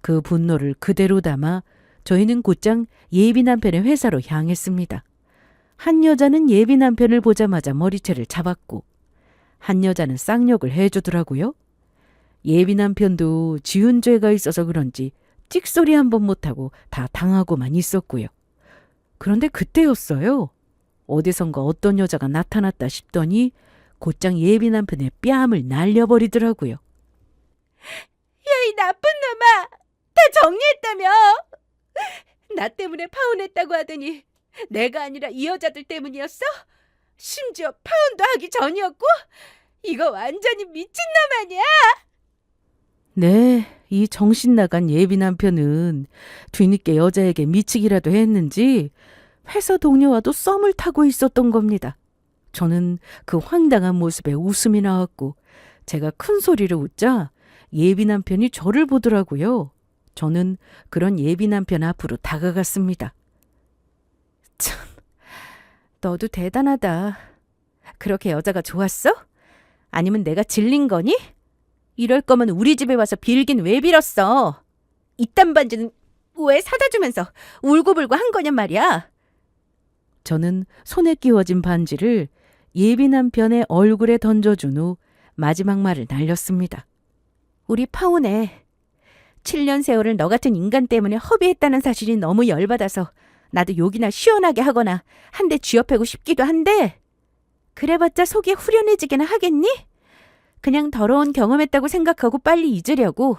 그 분노를 그대로 담아 저희는 곧장 예비 남편의 회사로 향했습니다. 한 여자는 예비 남편을 보자마자 머리채를 잡았고 한 여자는 쌍욕을 해주더라고요. 예비 남편도 지은 죄가 있어서 그런지 찍소리 한 번 못하고 다 당하고만 있었고요. 그런데 그때였어요. 어디선가 어떤 여자가 나타났다 싶더니 곧장 예비 남편의 뺨을 날려버리더라고요. 야, 이 나쁜 놈아. 다 정리했다며. 나 때문에 파혼했다고 하더니 내가 아니라 이 여자들 때문이었어? 심지어 파혼도 하기 전이었고? 이거 완전히 미친놈 아니야? 네, 이 정신 나간 예비 남편은 뒤늦게 여자에게 미치기라도 했는지 회사 동료와도 썸을 타고 있었던 겁니다. 저는 그 황당한 모습에 웃음이 나왔고 제가 큰 소리로 웃자 예비 남편이 저를 보더라고요. 저는 그런 예비 남편 앞으로 다가갔습니다. 참, 너도 대단하다. 그렇게 여자가 좋았어? 아니면 내가 질린 거니? 이럴 거면 우리 집에 와서 빌긴 왜 빌었어? 이딴 반지는 왜 사다 주면서 울고불고 한 거냔 말이야. 저는 손에 끼워진 반지를 예비 남편의 얼굴에 던져준 후 마지막 말을 날렸습니다. 우리 파혼해. 7년 세월을 너 같은 인간 때문에 허비했다는 사실이 너무 열받아서 나도 욕이나 시원하게 하거나 한 대 쥐어패고 싶기도 한데 그래봤자 속이 후련해지기나 하겠니? 그냥 더러운 경험했다고 생각하고 빨리 잊으려고.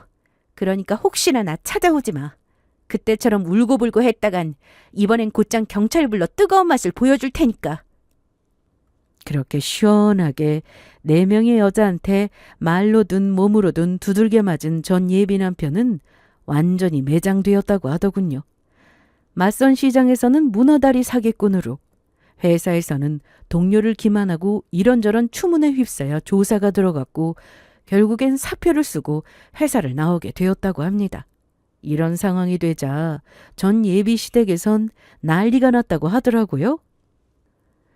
그러니까 혹시나 나 찾아오지 마. 그때처럼 울고불고 했다간 이번엔 곧장 경찰 불러 뜨거운 맛을 보여줄 테니까. 그렇게 시원하게 4명의 여자한테 말로든 몸으로든 두들겨 맞은 전 예비 남편은 완전히 매장되었다고 하더군요. 맞선 시장에서는 문어다리 사기꾼으로, 회사에서는 동료를 기만하고 이런저런 추문에 휩싸여 조사가 들어갔고 결국엔 사표를 쓰고 회사를 나오게 되었다고 합니다. 이런 상황이 되자 전 예비 시댁에선 난리가 났다고 하더라고요.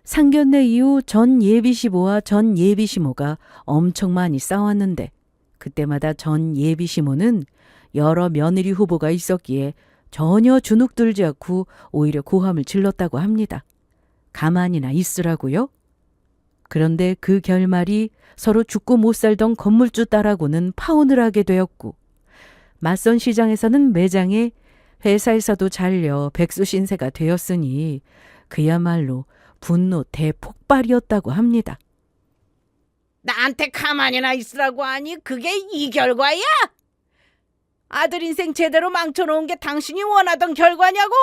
상견례 이후 전 예비 시보와 전 예비 시모가 엄청 많이 싸웠는데 그때마다 전 예비 시모는 여러 며느리 후보가 있었기에 전혀 주눅들지 않고 오히려 고함을 질렀다고 합니다. 가만히나 있으라고요? 그런데 그 결말이 서로 죽고 못 살던 건물주 딸하고는 파혼을 하게 되었고 맞선 시장에서는 매장에 회사에서도 잘려 백수신세가 되었으니 그야말로 분노 대폭발이었다고 합니다. 나한테 가만히나 있으라고 하니 그게 이 결과야? 아들 인생 제대로 망쳐놓은 게 당신이 원하던 결과냐고?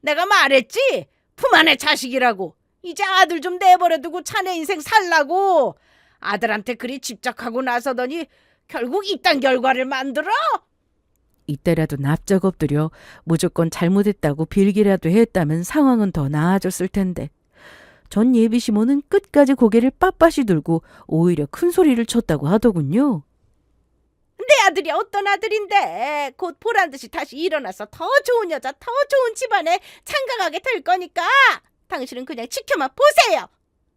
내가 말했지? 품 안의 자식이라고. 이제 아들 좀 내버려두고 자네 인생 살라고. 아들한테 그리 집착하고 나서더니 결국 이딴 결과를 만들어? 이때라도 납작 엎드려 무조건 잘못했다고 빌기라도 했다면 상황은 더 나아졌을 텐데 전 예비 시모는 끝까지 고개를 빳빳이 들고 오히려 큰 소리를 쳤다고 하더군요. 내 아들이 어떤 아들인데 곧 보란 듯이 다시 일어나서 더 좋은 여자, 더 좋은 집안에 장가가게 될 거니까 당신은 그냥 지켜만 보세요.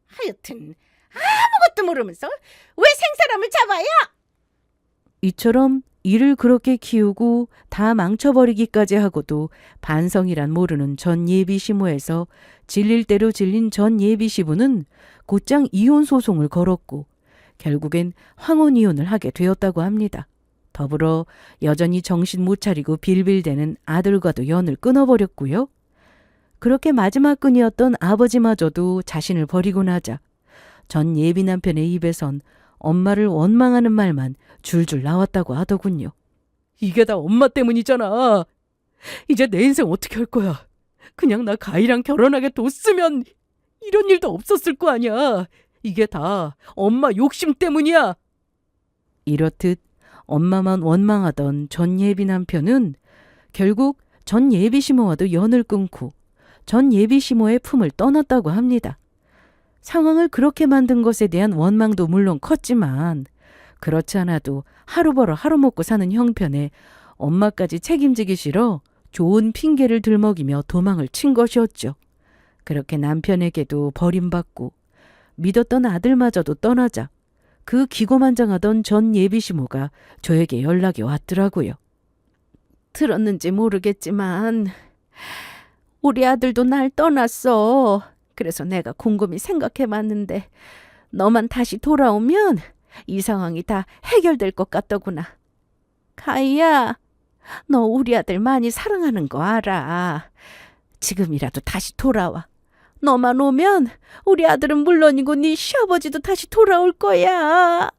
하여튼 아무것도 모르면서 왜 생사람을 잡아요? 이처럼 이를 그렇게 키우고 다 망쳐버리기까지 하고도 반성이란 모르는 전 예비 시모에서 질릴 대로 질린 전 예비 시부는 곧장 이혼 소송을 걸었고 결국엔 황혼 이혼을 하게 되었다고 합니다. 더불어 여전히 정신 못 차리고 빌빌대는 아들과도 연을 끊어버렸고요. 그렇게 마지막 끈이었던 아버지마저도 자신을 버리고 나자 전 예비 남편의 입에선 엄마를 원망하는 말만 줄줄 나왔다고 하더군요. 이게 다 엄마 때문이잖아. 이제 내 인생 어떻게 할 거야. 그냥 나 가희랑 결혼하게 뒀으면 이런 일도 없었을 거 아니야. 이게 다 엄마 욕심 때문이야. 이렇듯 엄마만 원망하던 전 예비 남편은 결국 전 예비 시모와도 연을 끊고 전 예비 시모의 품을 떠났다고 합니다. 상황을 그렇게 만든 것에 대한 원망도 물론 컸지만 그렇지 않아도 하루 벌어 하루 먹고 사는 형편에 엄마까지 책임지기 싫어 좋은 핑계를 들먹이며 도망을 친 것이었죠. 그렇게 남편에게도 버림받고 믿었던 아들마저도 떠나자 그 기고만장하던 전 예비 시모가 저에게 연락이 왔더라고요. 들었는지 모르겠지만 우리 아들도 날 떠났어. 그래서 내가 곰곰이 생각해봤는데 너만 다시 돌아오면 이 상황이 다 해결될 것 같더구나. 가희야, 너 우리 아들 많이 사랑하는 거 알아. 지금이라도 다시 돌아와. 너만 오면 우리 아들은 물론이고 네 시아버지도 다시 돌아올 거야.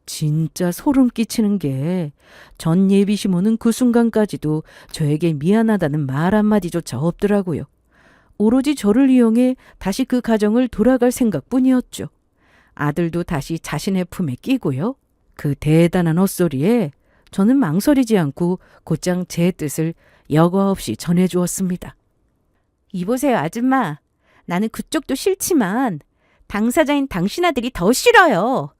진짜 소름 끼치는 게 전 예비 시모는 그 순간까지도 저에게 미안하다는 말 한마디조차 없더라고요. 오로지 저를 이용해 다시 그 가정을 돌아갈 생각뿐이었죠. 아들도 다시 자신의 품에 끼고요. 그 대단한 헛소리에 저는 망설이지 않고 곧장 제 뜻을 여과 없이 전해주었습니다. 이보세요, 아줌마. 나는 그쪽도 싫지만 당사자인 당신 아들이 더 싫어요.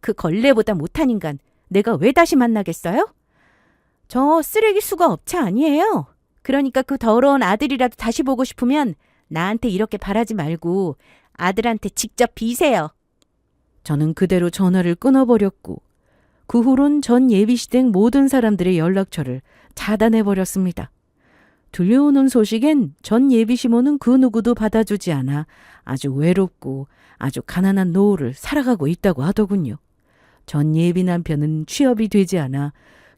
그 걸레보다 못한 인간 내가 왜 다시 만나겠어요? 저 쓰레기 수거 업체 아니에요. 그러니까 그 더러운 아들이라도 다시 보고 싶으면 나한테 이렇게 바라지 말고 아들한테 직접 비세요. 저는 그대로 전화를 끊어버렸고 그 후론 전 예비시댁 모든 사람들의 연락처를 차단해버렸습니다. 들려오는 소식엔 전 예비시모는 그 누구도 받아주지 않아 아주 외롭고 아주 가난한 노후를 살아가고 있다고 하더군요. 전 예비 남편은 취업이 되지 않아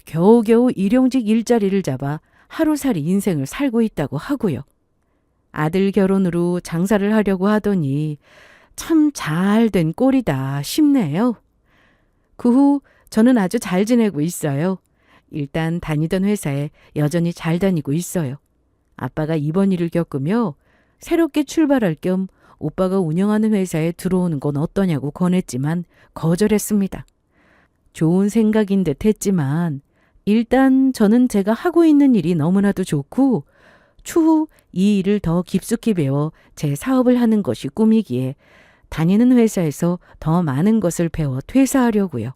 겨우겨우 일용직 일자리를 잡아 하루살이 인생을 살고 있다고 하고요. 아들 결혼으로 장사를 하려고 하더니 참 잘된 꼴이다 싶네요. 그 후 저는 아주 잘 지내고 있어요. 일단 다니던 회사에 여전히 잘 다니고 있어요. 아빠가 이번 일을 겪으며 새롭게 출발할 겸 오빠가 운영하는 회사에 들어오는 건 어떠냐고 권했지만 거절했습니다. 좋은 생각인 듯 했지만 일단 저는 제가 하고 있는 일이 너무나도 좋고 추후 이 일을 더 깊숙이 배워 제 사업을 하는 것이 꿈이기에 다니는 회사에서 더 많은 것을 배워 퇴사하려고요.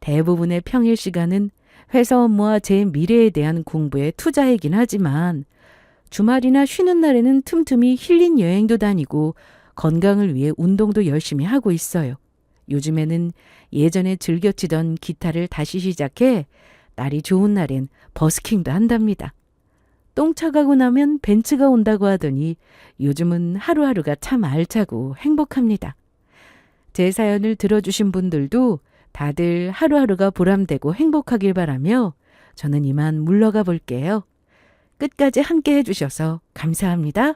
대부분의 평일 시간은 회사 업무와 제 미래에 대한 공부에 투자이긴 하지만 주말이나 쉬는 날에는 틈틈이 힐링 여행도 다니고 건강을 위해 운동도 열심히 하고 있어요. 요즘에는 예전에 즐겨 치던 기타를 다시 시작해 날이 좋은 날엔 버스킹도 한답니다. 똥 차가고 나면 벤츠가 온다고 하더니 요즘은 하루하루가 참 알차고 행복합니다. 제 사연을 들어주신 분들도 다들 하루하루가 보람되고 행복하길 바라며 저는 이만 물러가 볼게요. 끝까지 함께 해주셔서 감사합니다.